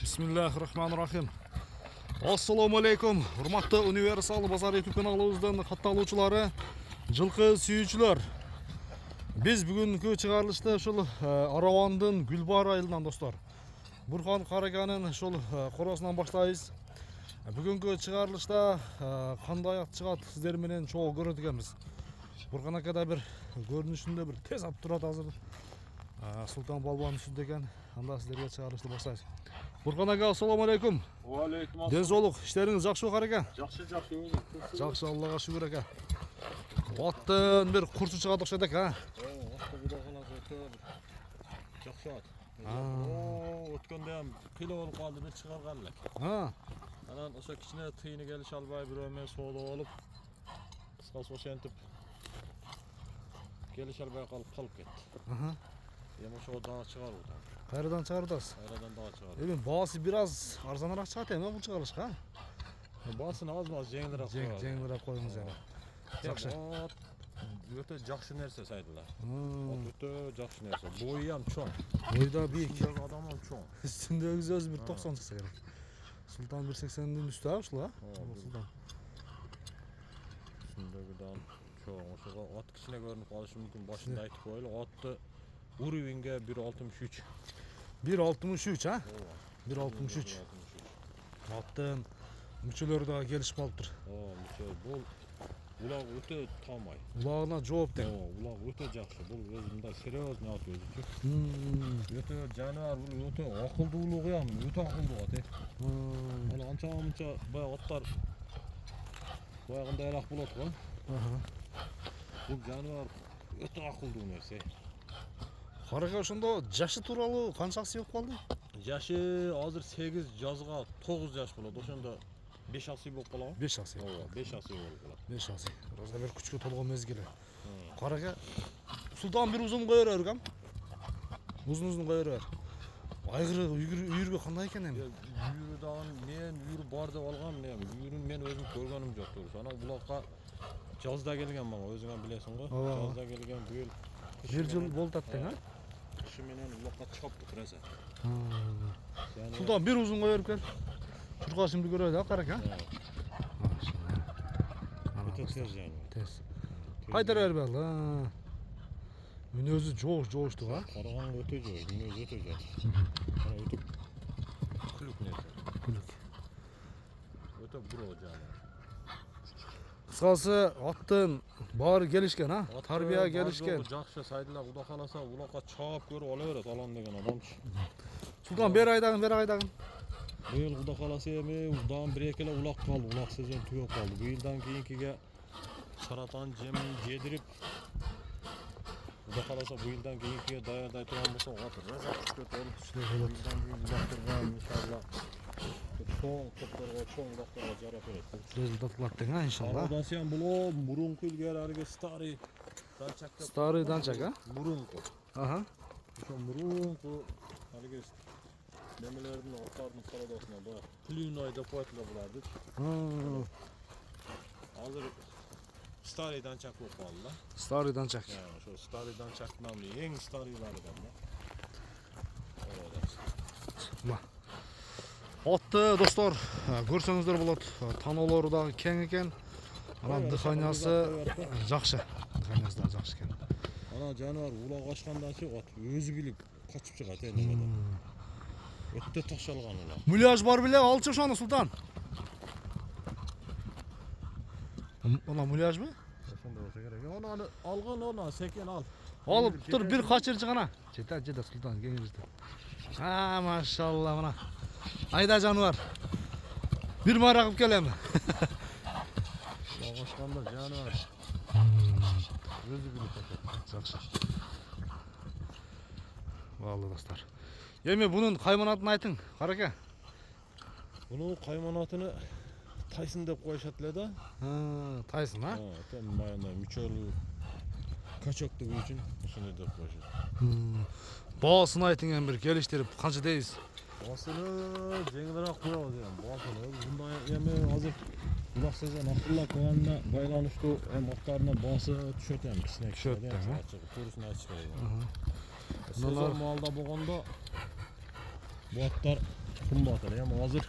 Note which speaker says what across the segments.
Speaker 1: Bismillahirrahmanirrahim. Assalamu alaikum. Hurmatly Universal Bazar YouTube kanalımızdan kattaloçulary, жылкы сүйүүчүлөр. Biz бүгүнкү чыгарылышта ушул Аравандын Гүлбар айылынан достор. Бурхан Караганын ушул коросунан баштайбыз. Бүгүнкү чыгарылышта кандай ат чыгат сиздер менен чогуу көрөт экенбиз. Бурхан ака да бир көрүнүшүндө бир тез ат турат азыр. Султан Балбан үстүндө экен. Анда сиздерге чыгарылышты баштайбыз. Бурхан ака, assalamu alaikum.
Speaker 2: Wa alaikum assalam.
Speaker 1: Денсаулык, иштериңиз жакшыбы Карака?
Speaker 2: Жакшы.
Speaker 1: Жакшы, Аллага шүгүр ака. Аттын бир курсу чыгат окшойт экен,
Speaker 2: Атты Кудай кааласа өтө жакшы ат. Өткөндө ham кыйла болуп калды деп чыгарган элек. Анан ошо кичине тыйыны келише албай бирөө менен соода болуп, кыскасы ошентип келише албай калып кетти. Эми ошо дагы чыгаруу.
Speaker 1: Кайрадан чыгардасыз?
Speaker 2: Кайрадан дагы чыгаруу.
Speaker 1: Эми баасы бир аз арзаныраак чыгат эми бул чыгарылышка?
Speaker 2: Баасын аз-маз жеңилирээк коёбуз.
Speaker 1: Жеңилирээк коюңуз эми. Жакшы.
Speaker 2: Өтө жакшы нерсе сайдылар. Өтө жакшы нерсе. Бою ham чоң.
Speaker 1: Бойда бийик.
Speaker 2: Үстүндөгү адам ham чоң.
Speaker 1: Үстүндөгү өзү бир 90 чыкса керек. Султан 180дин үстү ушул, Султан.
Speaker 2: Үстүндөгү дан чоң. Ошого ат кичине көрүнүп калышы мүмкүн. Башында айтып коелу, атты уровеньге 1.63.
Speaker 1: 1.63, а? 1.63. Аттын мүчөлөрү дагы келишип калыптыр.
Speaker 2: Мүчө бул улак өтө тамай.
Speaker 1: Улагына жооп тең.
Speaker 2: Улак өтө жакшы. Бул өзүмдө серьезный ат өзүчү. Өтө жаныбар, бул өтө акылдуулугу ham өтө акылдуу ат. Ал анча-мынча баягы аттар баягындай элак болот го. Бул жаныбар өтө акылдуу нерсе.
Speaker 1: Карака ошондо жашы тууралуу канчасы болуп калды?
Speaker 2: Жашы азыр 8 жазга 9 жаш болот. Ошондо 5 асый болуп калабы?
Speaker 1: 5 асый.
Speaker 2: 5 асый болуп калат.
Speaker 1: 5 асый. Роза бир күчкө толгон мезгили. Карака Султан бир узун кое берер кам? Узун кое берер. Айгыры үйүргө кандай экен эми?
Speaker 2: Үйүрү дагы мен үйүрү бар деп алгам, үйүрүн мен өзүм көргөнүм жок тууру. Анан булакка жазда келген мага, өзүң билесиң го. Жазда келген бул
Speaker 1: бир жыл болду аттең, а?
Speaker 2: Кышы менен булакка чыгып тураса.
Speaker 1: Султан бир узун кое берип кел. Чуркашымды көрөйт, а Карака?
Speaker 2: Өтө тез жана.
Speaker 1: Тез. Кайтара бербей ал. Мүнөзү жоошту, а?
Speaker 2: Караганга өтө жоо, мүнөзү өтө жат. Ana өтө күлүк нерсе.
Speaker 1: Күлүк.
Speaker 2: Өтө буруу жана.
Speaker 1: Кыскасы аттын баары келишкен, а? Тарбия келишкен.
Speaker 2: Жакшы сайдылар, Кудай кааласа улакка чаап көрүп ала берет алан деген адамчы.
Speaker 1: Султан бери айдагын.
Speaker 2: Быйыл Кудай кааласа эми дагы бир экеле улак калды, улак сезон түгөп калды. Быйылдан кийинкиге саратан жемин жедирип Кудай кааласа быйылдан кийинкиге даярдай турган болсо, аты раза түшөт болуп түштү. Быйылдан кийин улактарга иншалла чоң топторго, чоң улактарга жарап берет.
Speaker 1: Результат кылат тең, а, иншалла.
Speaker 2: Арадан сен бул мурунку илгери алыгы старый данчак.
Speaker 1: Старый данчак, а?
Speaker 2: Мурунку.
Speaker 1: Ага.
Speaker 2: Ошо мурунку алыгы немелердин аттардын пародасына баягы плюной деп коетулар буларды. Азыр старый данчак болуп калды да.
Speaker 1: Старый данчак.
Speaker 2: Ошо старый данчактын эң старыйлары да.
Speaker 1: Атты достор, көрсөңүздөр болот. Таноолору дагы кең экен. Анан дыханиясы жакшы. Дыханиясы да жакшы экен.
Speaker 2: Анан жаныбар улак ачкандан чыгып ат өзү билип качып чыгат немеден. Өтө ташалган улак.
Speaker 1: Муляж бар беле, алчы ошону Султан. Она муляжбы?
Speaker 2: Ошондой болсо керек. Аны алган, аны секен ал.
Speaker 1: Алып тур, бир качырчы гана. Жета Султан кеңирди. Машалла мына. Айда жаныбар. Бир мара кылып келем.
Speaker 2: Ачканда жаныбар. Өзү билип качат.
Speaker 1: Жакшы. Баллы достор. Эми бунун кайманатын айтың, Карака.
Speaker 2: Бунун кайманатыны Тайсын деп коюшат эле да.
Speaker 1: Тайсын, а?
Speaker 2: Тем маянда мүчөлүү качоктугу үчүн ошондой деп коюшат.
Speaker 1: Баасын айтың эми бир келиштирип канча дейбиз?
Speaker 2: Баасыны жеңилирээк коебуз эми. Баасыны мындай эми азыр улак сезон акылланганына байланыштуу аттарына баасы түшөт эми кичине
Speaker 1: түшөт да.
Speaker 2: Туурусун айтыш керек. Сезон маалда болгондо бу аттар qimmat ele ham hozir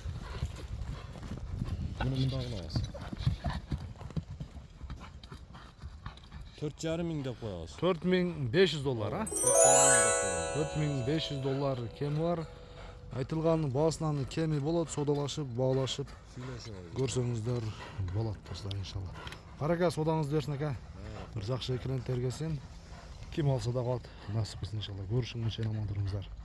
Speaker 2: buni bundoq qilamiz. 4,5 ming deb qo'yamiz.
Speaker 1: 4500 dollar ha. 4500 dollar kemi var. Aytılgan basынан kemi болот, содалашып, бағалашып көрсөңүздөр болот достар иншалла. Карака содаңыз берсин ака. Bir жакшы клиент тергесин. Kim alsa da kalt nasip etsin inşallah. Görüşün için aman durumlar.